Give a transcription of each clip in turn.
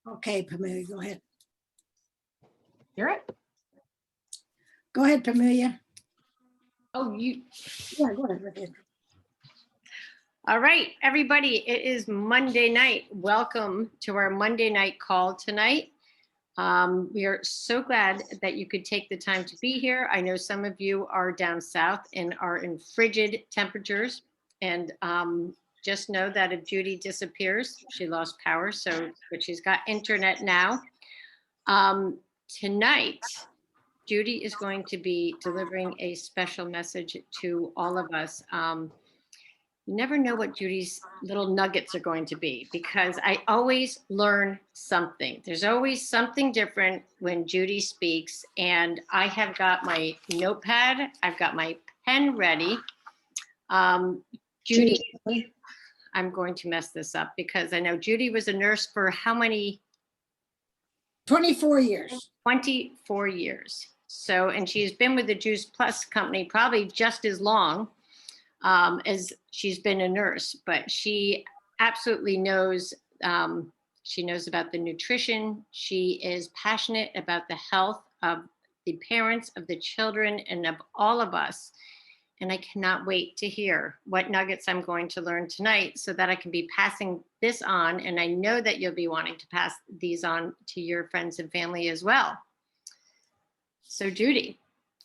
Okay, Pamelia, go ahead. You're it. Go ahead, Pamelia. Oh, you. Yeah, go ahead with the intro. All right, everybody, it is Monday night. Welcome to our Monday night call tonight. We are so glad that you could take the time to be here. I know some of you are down south and are in frigid temperatures. And just know that if Judy disappears, she lost power, but she's got internet now. Tonight, Judy is going to be delivering a special message to all of us. You never know what Judy's little nuggets are going to be, because I always learn something. There's always something different when Judy speaks, and I have got my notepad, I've got my pen ready. Judy, I'm going to mess this up because I know Judy was a nurse for how many? 24 years. 24 years. So, and she's been with the Juice Plus company probably just as long as she's been a nurse, but she absolutely knows, she knows about the nutrition. She is passionate about the health of the parents, of the children, and of all of us. And I cannot wait to hear what nuggets I'm going to learn tonight so that I can be passing this on. And I know that you'll be wanting to pass these on to your friends and family as well. So Judy,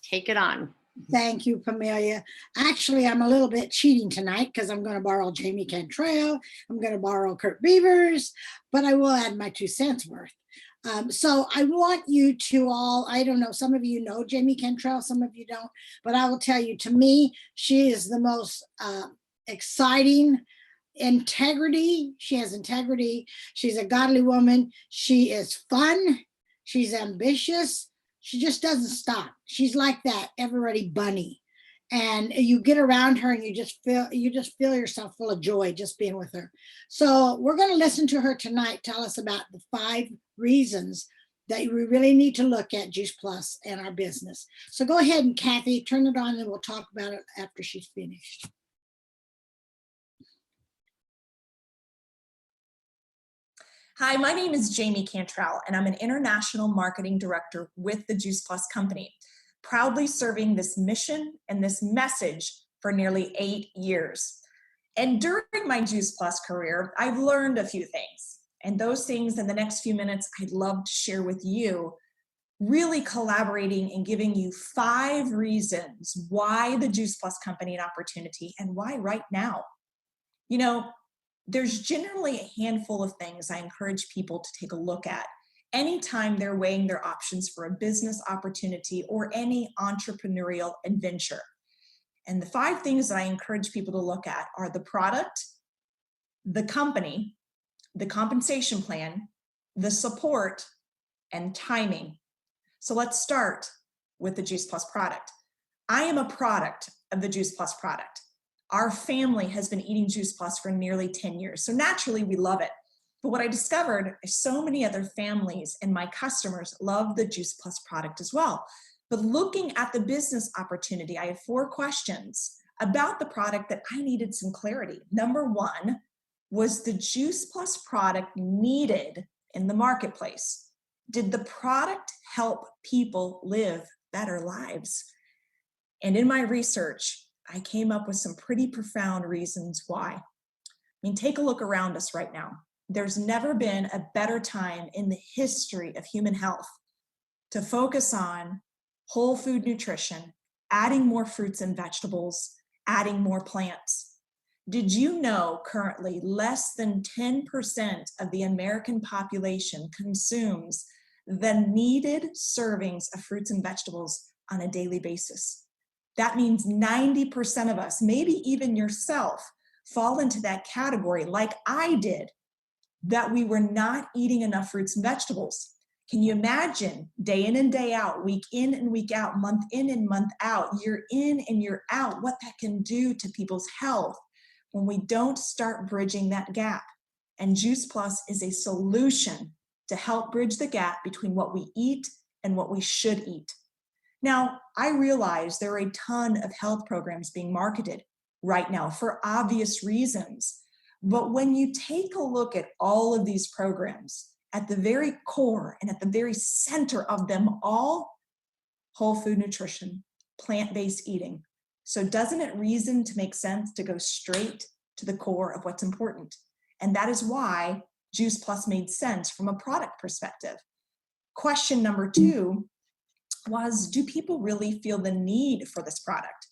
take it on. Thank you, Pamelia. Actually, I'm a little bit cheating tonight because I'm going to borrow Jamie Cantrell. I'm going to borrow Kurt Beavers, but I will add my 2 cents worth. So I want you to all, I don't know, some of you know Jamie Cantrell, some of you don't, but I will tell you, to me, she is the most exciting integrity. She has integrity. She's a godly woman. She is fun. She's ambitious. She just doesn't stop. She's like that ever-ready bunny. And you get around her and you just feel yourself full of joy just being with her. So we're going to listen to her tonight tell us about the 5 reasons that we really need to look at Juice Plus and our business. So go ahead and Kathy, turn it on and we'll talk about it after she's finished. Hi, my name is Jamie Cantrell, and I'm an international marketing director with the Juice Plus company, proudly serving this mission and this message for nearly 8 years. And during my Juice Plus career, I've learned a few things. And those things in the next few minutes, I'd love to share with you, really collaborating and giving you 5 reasons why the Juice Plus company an opportunity and why right now. You know, there's generally a handful of things I encourage people to take a look at anytime they're weighing their options for a business opportunity or any entrepreneurial adventure. And the 5 things that I encourage people to look at are the product, the company, the compensation plan, the support, and timing. So let's start with the Juice Plus product. I am a product of the Juice Plus product. Our family has been eating Juice Plus for nearly 10 years, so naturally we love it. But what I discovered is so many other families and my customers love the Juice Plus product as well. But looking at the business opportunity, I had 4 questions about the product that I needed some clarity. Number 1, was the Juice Plus product needed in the marketplace? Did the product help people live better lives? And in my research, I came up with some pretty profound reasons why. I mean, take a look around us right now. There's never been a better time in the history of human health to focus on whole food nutrition, adding more fruits and vegetables, adding more plants. Did you know currently less than 10% of the American population consumes the needed servings of fruits and vegetables on a daily basis? That means 90% of us, maybe even yourself, fall into that category like I did, that we were not eating enough fruits and vegetables. Can you imagine day in and day out, week in and week out, month in and month out, year in and year out, what that can do to people's health when we don't start bridging that gap? And Juice Plus is a solution to help bridge the gap between what we eat and what we should eat. Now, I realize there are a ton of health programs being marketed right now for obvious reasons. But when you take a look at all of these programs at the very core and at the very center of them all, whole food nutrition, plant-based eating. So doesn't it reason to make sense to go straight to the core of what's important? And that is why Juice Plus made sense from a product perspective. Question number 2 was, do people really feel the need for this product?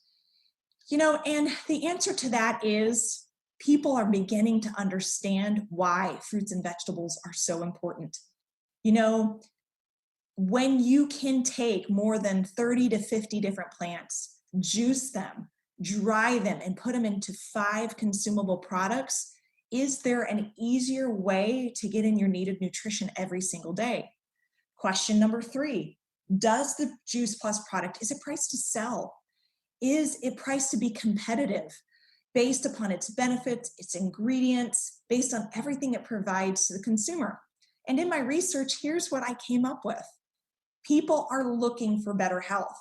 You know, and the answer to that is people are beginning to understand why fruits and vegetables are so important. You know, when you can take more than 30 to 50 different plants, juice them, dry them, and put them into 5 consumable products, is there an easier way to get in your needed nutrition every single day? Question number 3, does the Juice Plus product, is it priced to sell? Is it priced to be competitive based upon its benefits, its ingredients, based on everything it provides to the consumer? And in my research, here's what I came up with. People are looking for better health.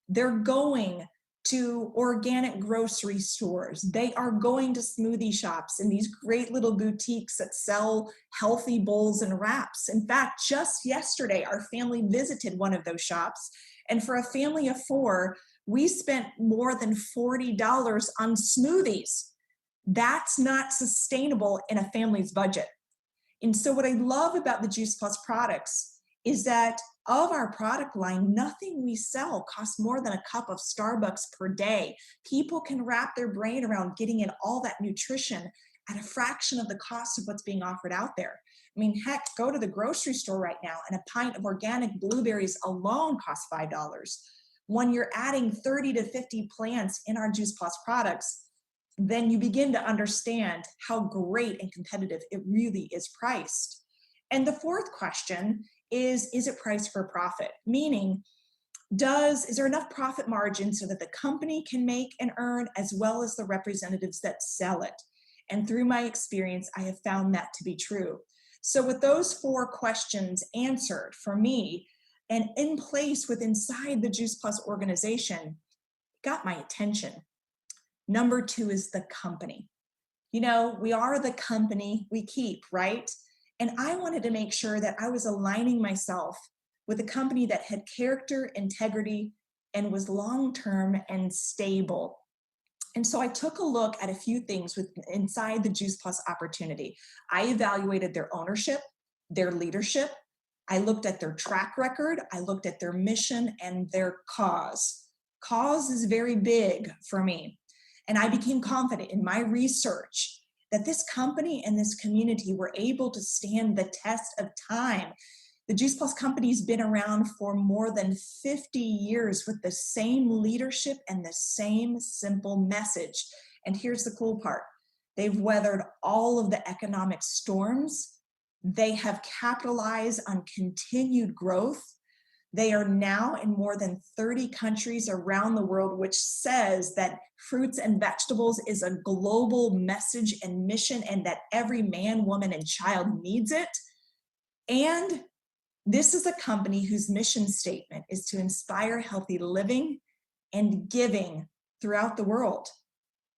They're going to organic grocery stores. They are going to smoothie shops and these great little boutiques that sell healthy bowls and wraps. In fact, just yesterday, our family visited one of those shops. And for a family of 4, we spent more than $40 on smoothies. That's not sustainable in a family's budget. And so what I love about the Juice Plus products is that of our product line, nothing we sell costs more than a cup of Starbucks per day. People can wrap their brain around getting in all that nutrition at a fraction of the cost of what's being offered out there. I mean, heck, go to the grocery store right now and a pint of organic blueberries alone costs $5. When you're adding 30 to 50 plants in our Juice Plus products, then you begin to understand how great and competitive it really is priced. And the 4th question is it priced for profit? Meaning, is there enough profit margin so that the company can make and earn as well as the representatives that sell it? And through my experience, I have found that to be true. So with those 4 questions answered for me and in place inside the Juice Plus organization, got my attention. Number 2 is the company. You know, we are the company we keep, right? And I wanted to make sure that I was aligning myself with a company that had character, integrity, and was long-term and stable. And so I took a look at a few things inside the Juice Plus opportunity. I evaluated their ownership, their leadership. I looked at their track record. I looked at their mission and their cause. Cause is very big for me. And I became confident in my research that this company and this community were able to stand the test of time. The Juice Plus company's been around for more than 50 years with the same leadership and the same simple message. And here's the cool part. They've weathered all of the economic storms. They have capitalized on continued growth. They are now in more than 30 countries around the world, which says that fruits and vegetables is a global message and mission, and that every man, woman, and child needs it. And this is a company whose mission statement is to inspire healthy living and giving throughout the world.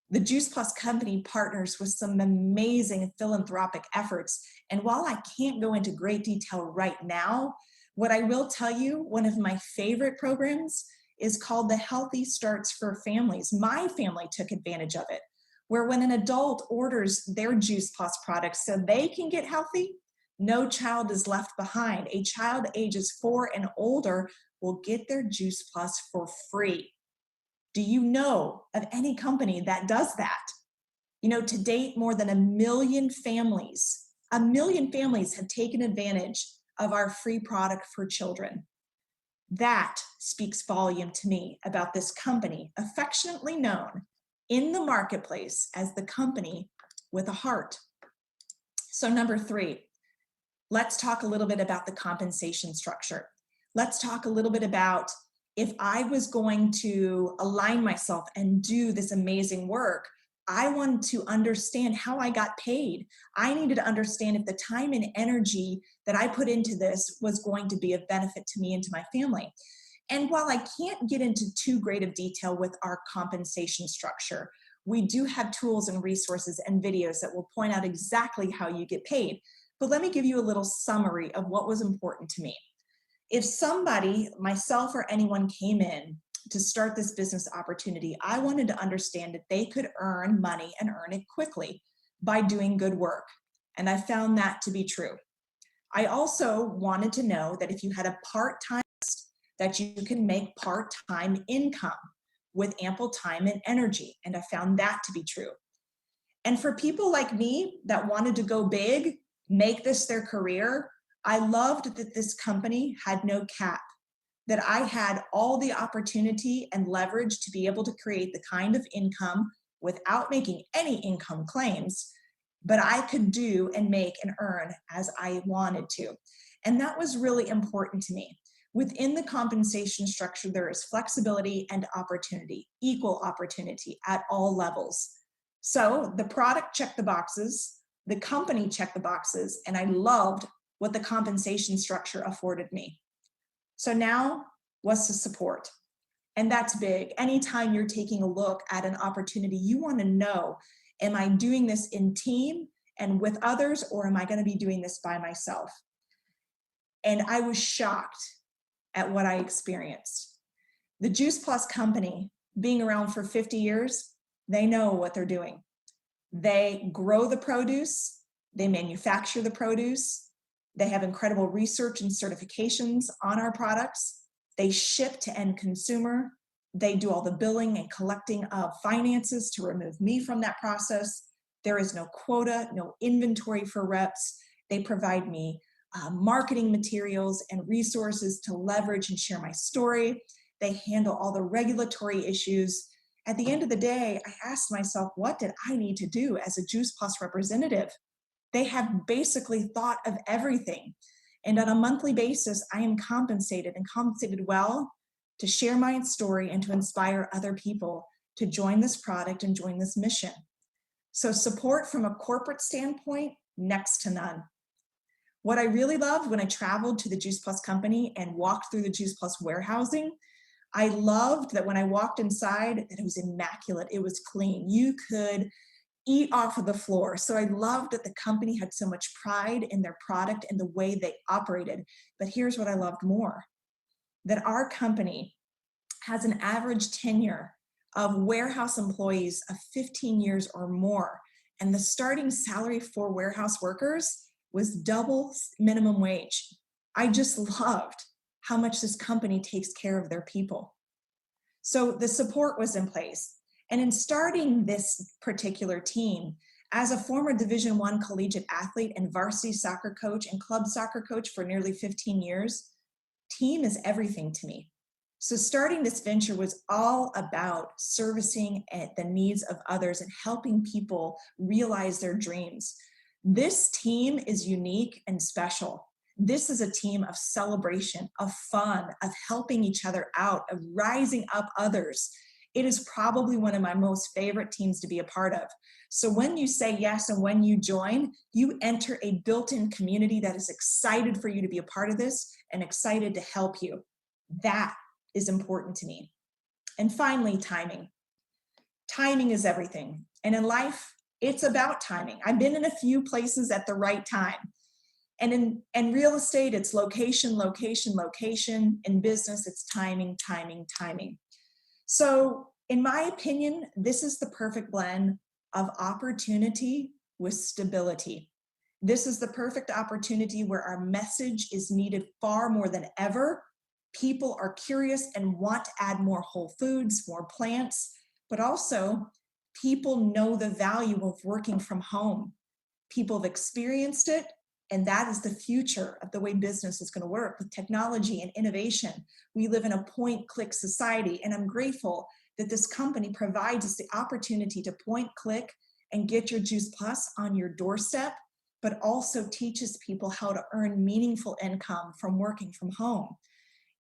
The Juice Plus company partners with some amazing philanthropic efforts. And while I can't go into great detail right now, what I will tell you, one of my favorite programs is called the Healthy Starts for Families. My family took advantage of it, where when an adult orders their Juice Plus products so they can get healthy, no child is left behind. A child ages 4 and older will get their Juice Plus for free. Do you know of any company that does that? You know, to date, more than 1 million families have taken advantage of our free product for children. That speaks volume to me about this company, affectionately known in the marketplace as the company with a heart. So number 3, let's talk a little bit about the compensation structure. Let's talk a little bit about if I was going to align myself and do this amazing work, I wanted to understand how I got paid. I needed to understand if the time and energy that I put into this was going to be of benefit to me and to my family. And while I can't get into too great of detail with our compensation structure, we do have tools and resources and videos that will point out exactly how you get paid. but let me give you a little summary of what was important to me. If somebody, myself or anyone, came in to start this business opportunity, I wanted to understand that they could earn money and earn it quickly by doing good work. And I found that to be true. I also wanted to know that if you had a part-time, that you can make part-time income with ample time and energy. And I found that to be true. And for people like me that wanted to go big, make this their career, I loved that this company had no cap, that I had all the opportunity and leverage to be able to create the kind of income without making any income claims, but I could do and make and earn as I wanted to. And that was really important to me. Within the compensation structure, there is flexibility and opportunity, equal opportunity at all levels. So the product checked the boxes, the company checked the boxes, and I loved what the compensation structure afforded me. So now, what's the support? And that's big. Anytime you're taking a look at an opportunity, you want to know, am I doing this in team and with others, or am I going to be doing this by myself? And I was shocked at what I experienced. The Juice Plus company, being around for 50 years, they know what they're doing. They grow the produce, they manufacture the produce, they have incredible research and certifications on our products, they ship to end consumer, they do all the billing and collecting of finances to remove me from that process. There is no quota, no inventory for reps. They provide me marketing materials and resources to leverage and share my story. They handle all the regulatory issues. At the end of the day, I asked myself, what did I need to do as a Juice Plus representative? They have basically thought of everything. And on a monthly basis, I am compensated and compensated well to share my story and to inspire other people to join this product and join this mission. So support from a corporate standpoint, next to none. What I really loved when I traveled to the Juice Plus company and walked through the Juice Plus warehousing, I loved that when I walked inside, that it was immaculate, it was clean. You could eat off of the floor. So I loved that the company had so much pride in their product and the way they operated. But here's what I loved more, that our company has an average tenure of warehouse employees of 15 years or more. And the starting salary for warehouse workers was double minimum wage. I just loved how much this company takes care of their people. So the support was in place. And in starting this particular team, as a former Division I collegiate athlete and varsity soccer coach and club soccer coach for nearly 15 years, team is everything to me. So starting this venture was all about servicing the needs of others and helping people realize their dreams. This team is unique and special. This is a team of celebration, of fun, of helping each other out, of rising up others. It is probably one of my most favorite teams to be a part of. So when you say yes and when you join, you enter a built-in community that is excited for you to be a part of this and excited to help you. That is important to me. And finally, timing. Timing is everything. And in life, it's about timing. I've been in a few places at the right time. And in real estate, it's location, location, location. In business, it's timing, timing, timing. So in my opinion, this is the perfect blend of opportunity with stability. This is the perfect opportunity where our message is needed far more than ever. People are curious and want to add more whole foods, more plants, but also people know the value of working from home. People have experienced it, and that is the future of the way business is going to work with technology and innovation. We live in a point-click society, and I'm grateful that this company provides us the opportunity to point-click and get your Juice Plus on your doorstep, but also teaches people how to earn meaningful income from working from home.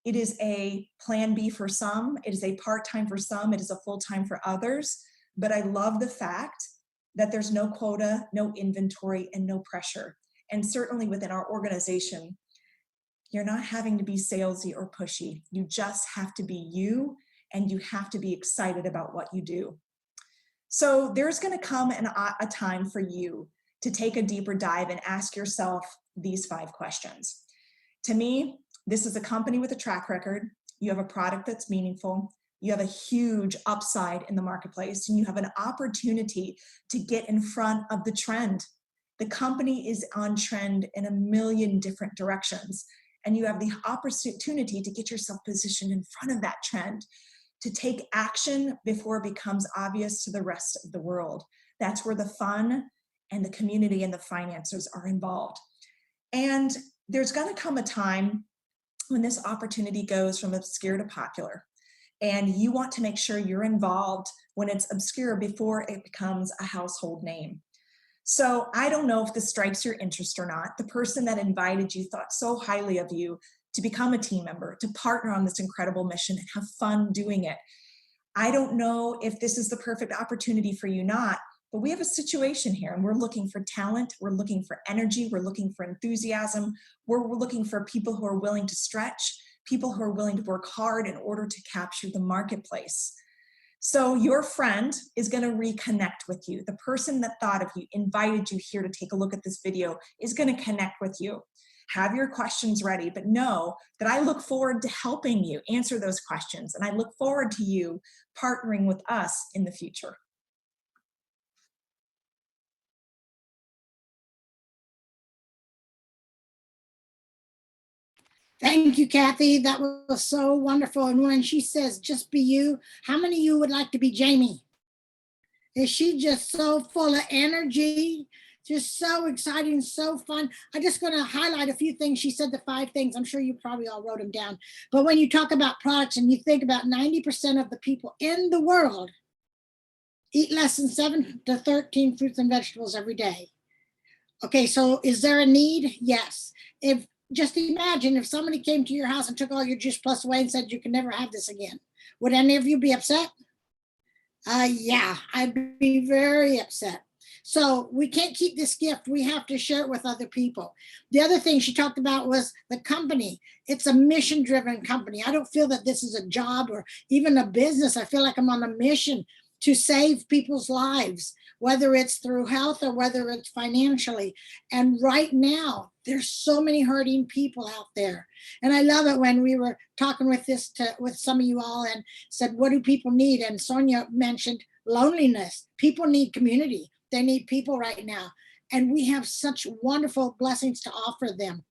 It is a plan B for some, it is a part-time for some, it is a full-time for others, but I love the fact that there's no quota, no inventory, and no pressure. And certainly within our organization, you're not having to be salesy or pushy. You just have to be you, and you have to be excited about what you do. So there's going to come a time for you to take a deeper dive and ask yourself these 5 questions. To me, this is a company with a track record. You have a product that's meaningful. You have a huge upside in the marketplace, and you have an opportunity to get in front of the trend. The company is on trend in a million different directions, and you have the opportunity to get yourself positioned in front of that trend, to take action before it becomes obvious to the rest of the world. That's where the fun and the community and the finances are involved. And there's going to come a time when this opportunity goes from obscure to popular. And you want to make sure you're involved when it's obscure before it becomes a household name. So I don't know if this strikes your interest or not. The person that invited you thought so highly of you to become a team member, to partner on this incredible mission and have fun doing it. I don't know if this is the perfect opportunity for you, not, but we have a situation here, and we're looking for talent, we're looking for energy, we're looking for enthusiasm, we're looking for people who are willing to stretch, people who are willing to work hard in order to capture the marketplace. So your friend is going to reconnect with you. The person that thought of you, invited you here to take a look at this video, is going to connect with you. Have your questions ready, but know that I look forward to helping you answer those questions, and I look forward to you partnering with us in the future. Thank you, Kathy. That was so wonderful. And when she says, just be you, how many of you would like to be Jamie? Is she just so full of energy? Just so exciting, so fun. I'm just going to highlight a few things. She said the 5 things. I'm sure you probably all wrote them down. But when you talk about products and you think about 90% of the people in the world eat less than 7 to 13 fruits and vegetables every day. Okay, so is there a need? Yes. If just imagine if somebody came to your house and took all your Juice Plus away and said you can never have this again. Would any of you be upset? Yeah, I'd be very upset. So we can't keep this gift. We have to share it with other people. The other thing she talked about was the company. It's a mission-driven company. I don't feel that this is a job or even a business. I feel like I'm on a mission to save people's lives, whether it's through health or whether it's financially. And right now, there's so many hurting people out there. And I love it when we were talking with some of you all and said, what do people need? And Sonia mentioned loneliness. People need community. They need people right now. And we have such wonderful blessings to offer them.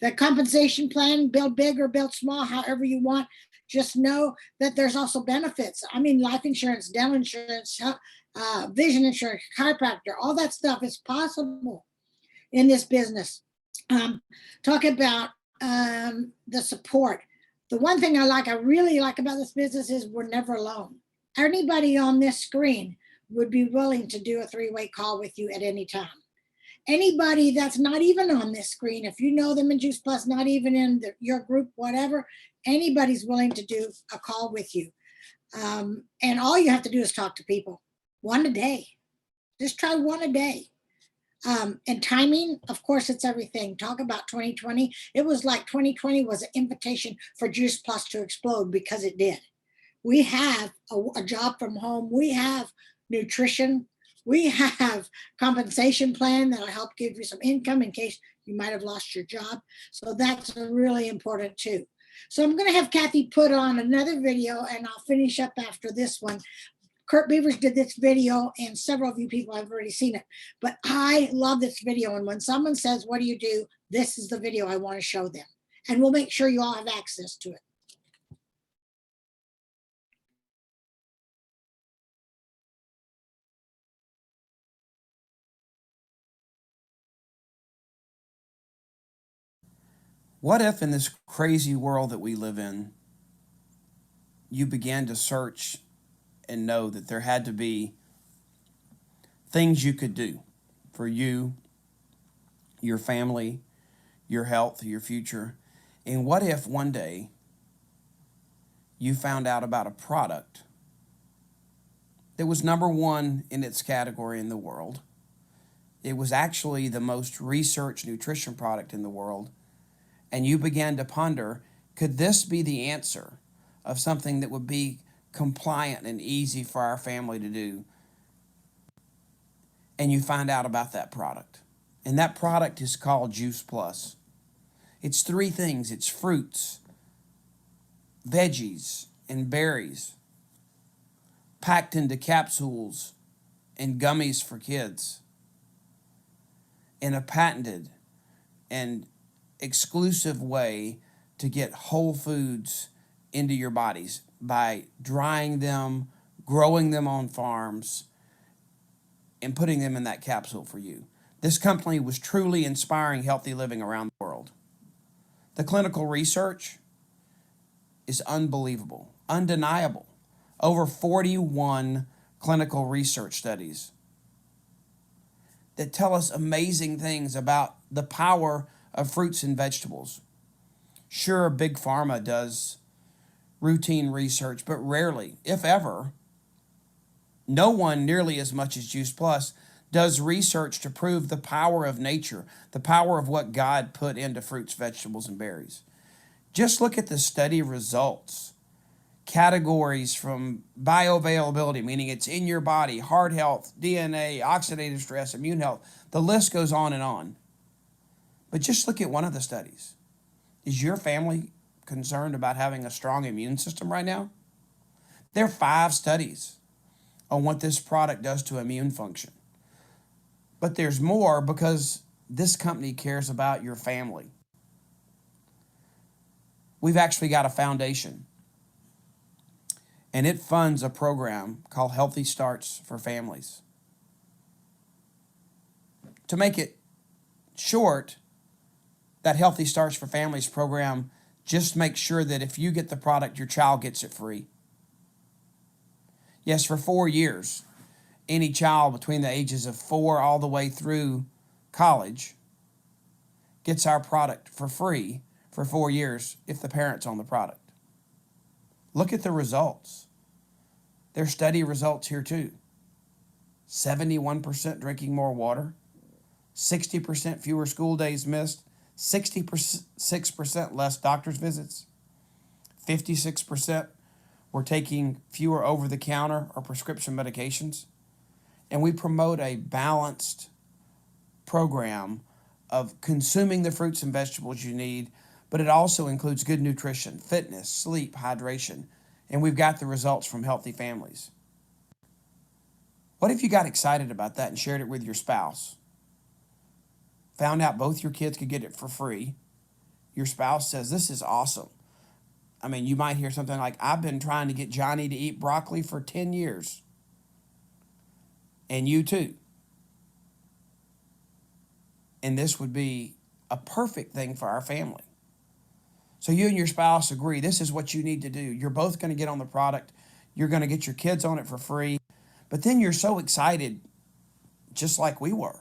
The compensation plan, build big or build small, however you want. Just know that there's also benefits. I mean, life insurance, dental insurance, vision insurance, chiropractor, all that stuff is possible in this business. Talk about the support. The one thing I really like about this business is we're never alone. Anybody on this screen would be willing to do a 3-way call with you at any time. Anybody that's not even on this screen, if you know them in Juice Plus, not even in your group, whatever, anybody's willing to do a call with you. And all you have to do is talk to people. 1 a day. Just try 1 a day. And timing, of course, it's everything. Talk about 2020. It was like 2020 was an invitation for Juice Plus to explode, because it did. We have a job from home. We have nutrition. We have compensation plan that'll help give you some income in case you might have lost your job. So that's really important too. So I'm going to have Kathy put on another video, and I'll finish up after this one. Kurt Beavers did this video, and several of you people have already seen it. But I love this video, and when someone says, what do you do? This is the video I want to show them. And we'll make sure you all have access to it. What if in this crazy world that we live in, you began to search and know that there had to be things you could do for you, your family, your health, your future? And what if one day you found out about a product that was #1 in its category in the world? It was actually the most researched nutrition product in the world. And you began to ponder, could this be the answer of something that would be compliant and easy for our family to do? and you find out about that product. And that product is called Juice Plus. It's 3 things. It's fruits, veggies, and berries, packed into capsules and gummies for kids, in a patented and exclusive way to get whole foods into your bodies by drying them, growing them on farms, and putting them in that capsule for you. This company was truly inspiring healthy living around the world. The clinical research is unbelievable, undeniable. Over 41 clinical research studies that tell us amazing things about the power of fruits and vegetables. Sure, Big Pharma does routine research, but rarely, if ever, no one nearly as much as Juice Plus does research to prove the power of nature, the power of what God put into fruits, vegetables, and berries. Just look at the study results. Categories from bioavailability, meaning it's in your body, heart health, DNA, oxidative stress, immune health. The list goes on and on. But just look at one of the studies. Is your family concerned about having a strong immune system right now? There are 5 studies on what this product does to immune function. But there's more because this company cares about your family. We've actually got a foundation, and it funds a program called Healthy Starts for Families. To make it short, that Healthy Starts for Families program just makes sure that if you get the product, your child gets it free. Yes, for 4 years, any child between the ages of 4 all the way through college gets our product for free for 4 years if the parent's on the product. Look at the results. There's study results here too. 71% drinking more water, 60% fewer school days missed, 66% less doctor's visits, 56% were taking fewer over-the-counter or prescription medications. And we promote a balanced program of consuming the fruits and vegetables you need, but it also includes good nutrition, fitness, sleep, hydration, and we've got the results from healthy families. What if you got excited about that and shared it with your spouse? Found out both your kids could get it for free. Your spouse says, this is awesome. I mean, you might hear something like, I've been trying to get Johnny to eat broccoli for 10 years. And you too. And this would be a perfect thing for our family. So you and your spouse agree, this is what you need to do. You're both going to get on the product. You're going to get your kids on it for free. But then you're so excited, just like we were.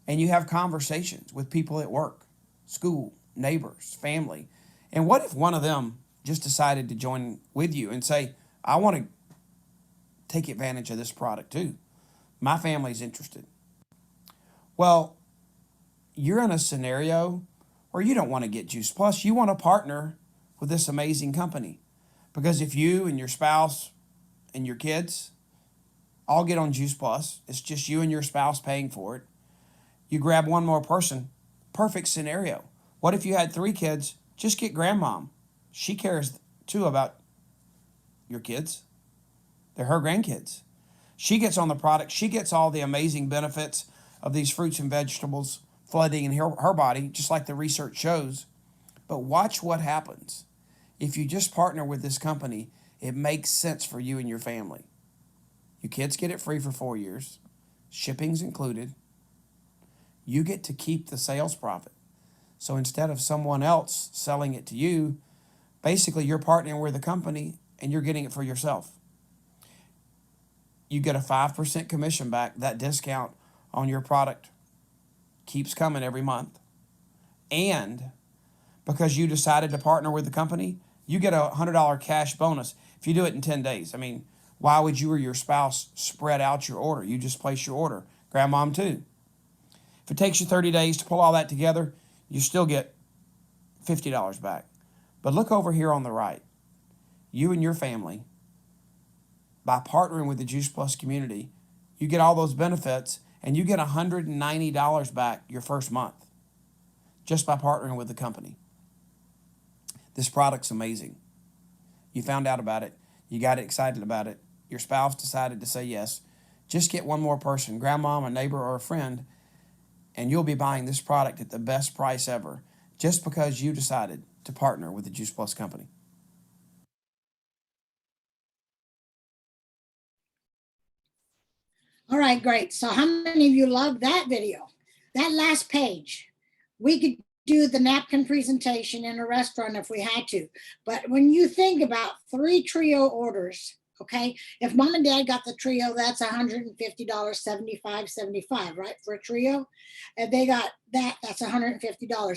And you have conversations with people at work, school, neighbors, family. And what if one of them just decided to join with you and say, I want to take advantage of this product too. My family's interested. Well, you're in a scenario where you don't want to get Juice Plus. You want to partner with this amazing company. Because if you and your spouse and your kids all get on Juice Plus, it's just you and your spouse paying for it. You grab one more person, perfect scenario. What if you had 3 kids? Just get grandmom. She cares too about your kids. They're her grandkids. She gets on the product. She gets all the amazing benefits of these fruits and vegetables flooding in her body, just like the research shows. But watch what happens. If you just partner with this company, it makes sense for you and your family. Your kids get it free for 4 years. Shipping's included. You get to keep the sales profit. So instead of someone else selling it to you, basically you're partnering with the company and you're getting it for yourself. You get a 5% commission back. That discount on your product keeps coming every month. And because you decided to partner with the company, you get a $100 cash bonus if you do it in 10 days. I mean, why would you or your spouse spread out your order? You just place your order. Grandmom too. If it takes you 30 days to pull all that together, you still get $50 back. But look over here on the right. You and your family, by partnering with the Juice Plus community, You get all those benefits, and you get $190 back your first month just by partnering with the company. This product's amazing. You found out about it. You got excited about it. Your spouse decided to say yes. Just get one more person, grandma, a neighbor, or a friend, and you'll be buying this product at the best price ever just because you decided to partner with the Juice Plus company. All right, great. So how many of you loved that video? That last page, we could do the napkin presentation in a restaurant if we had to. But when you think about 3 trio orders, okay, if mom and dad got the trio, that's $150, 75, 75, right, for a trio. If they got that, that's $150.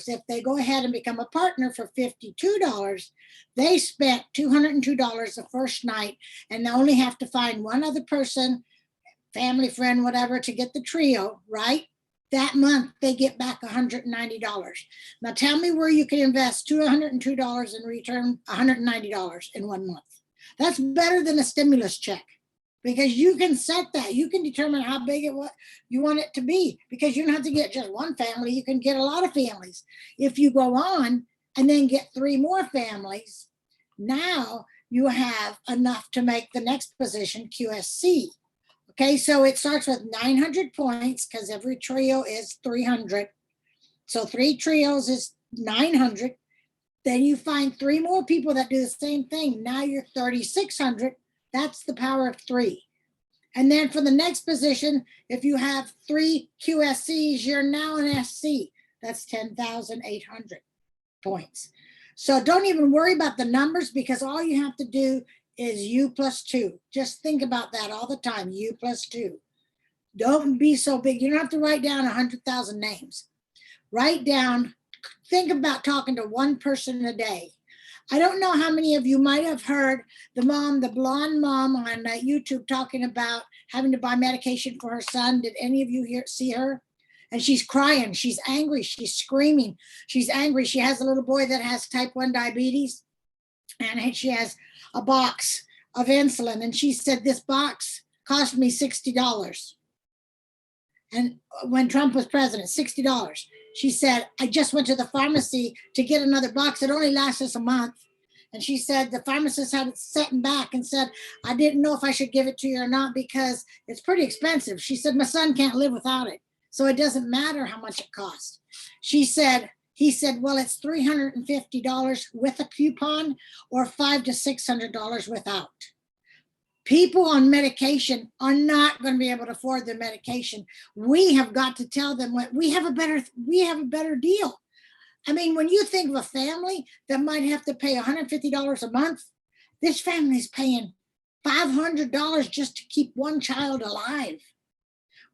If they go ahead and become a partner for $52, they spent $202 the first night, and they only have to find one other person, family, friend, whatever, to get the trio, right? That month, they get back $190. Now tell me where you can invest $202 and return $190 in 1 month. That's better than a stimulus check, because you can set that. You can determine how big you want it to be, because you don't have to get just one family. You can get a lot of families. If you go on and then get 3 more families, now you have enough to make the next position QSC. Okay, so it starts with 900 points because every trio is 300. So 3 trios is 900. Then you find 3 more people that do the same thing. Now you're 3,600. That's the power of 3. And then for the next position, if you have 3 QSCs, you're now an SC. That's 10,800 points. So don't even worry about the numbers, because all you have to do is U plus 2. Just think about that all the time, U plus 2. Don't be so big. You don't have to write down 100,000 names. Write down, think about talking to one person a day. I don't know how many of you might have heard the blonde mom on YouTube talking about having to buy medication for her son. Did any of you see her? And she's crying, she's angry, she's screaming, she's angry. She has a little boy that has type 1 diabetes, and she has a box of insulin. And she said, this box cost me $60. And when Trump was president, $60. She said, I just went to the pharmacy to get another box. It only lasts us a month. And she said the pharmacist had it sitting back and said, I didn't know if I should give it to you or not because it's pretty expensive. She said, my son can't live without it, so it doesn't matter how much it costs. He said, well, it's $350 with a coupon or $500 to $600 without. People on medication are not going to be able to afford their medication. We have got to tell them we have a better deal. I mean, when you think of a family that might have to pay $150 a month, this family's paying $500 just to keep one child alive.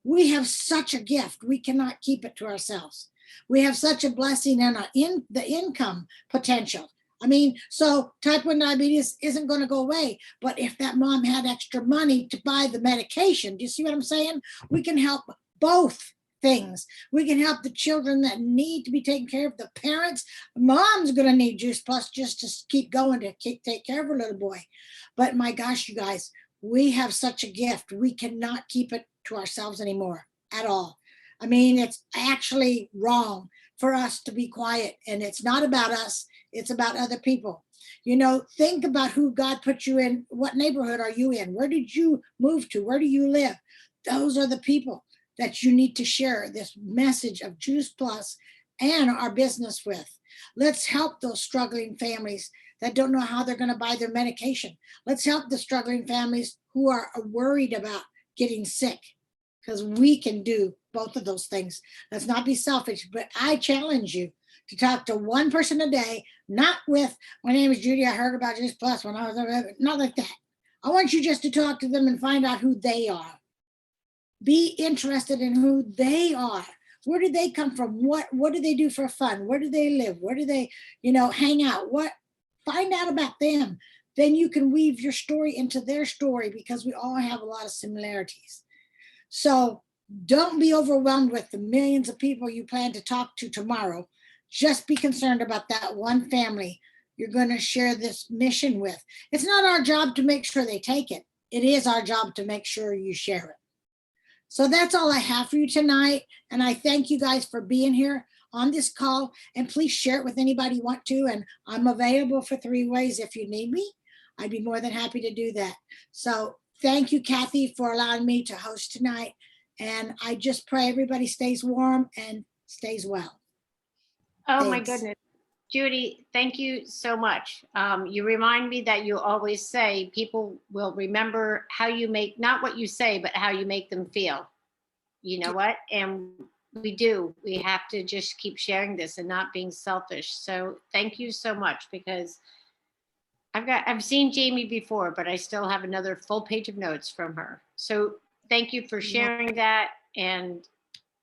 We have such a gift. We cannot keep it to ourselves. We have such a blessing in the income potential. I mean, so type 1 diabetes isn't going to go away. But if that mom had extra money to buy the medication, do you see what I'm saying? We can help both things. We can help the children that need to be taken care of. The parents, mom's going to need Juice Plus just to keep going to take care of her little boy. But my gosh, you guys, we have such a gift. We cannot keep it to ourselves anymore at all. I mean, it's actually wrong for us to be quiet, and it's not about us. It's about other people. You know, think about who God put you in. What neighborhood are you in? Where did you move to? Where do you live? Those are the people that you need to share this message of Juice Plus and our business with. Let's help those struggling families that don't know how they're going to buy their medication. Let's help the struggling families who are worried about getting sick, because we can do both of those things. Let's not be selfish, but I challenge you to talk to one person a day, not with, my name is Judy, I heard about Juice Plus when I was, not like that. I want you just to talk to them and find out who they are. Be interested in who they are. Where did they come from? What do they do for fun? Where do they live? Where do they, hang out? Find out about them. Then you can weave your story into their story, because we all have a lot of similarities. So don't be overwhelmed with the millions of people you plan to talk to tomorrow. Just be concerned about that one family you're going to share this mission with. It's not our job to make sure they take it. It is our job to make sure you share it. So that's all I have for you tonight. And I thank you guys for being here on this call. And please share it with anybody you want to. And I'm available for 3 ways if you need me. I'd be more than happy to do that. So thank you, Kathy, for allowing me to host tonight. And I just pray everybody stays warm and stays well. Oh, my Thanks. goodness. Judy, thank you so much. You remind me that you always say people will remember how you make, not what you say, but how you make them feel. You know what? And we do. We have to just keep sharing this and not being selfish. So thank you so much, because I've seen Jamie before, but I still have another full page of notes from her. So thank you for sharing that and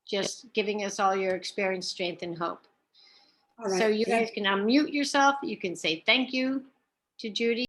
just giving us all your experience, strength, and hope. All right. So you guys can unmute yourself. You can say thank you to Judy.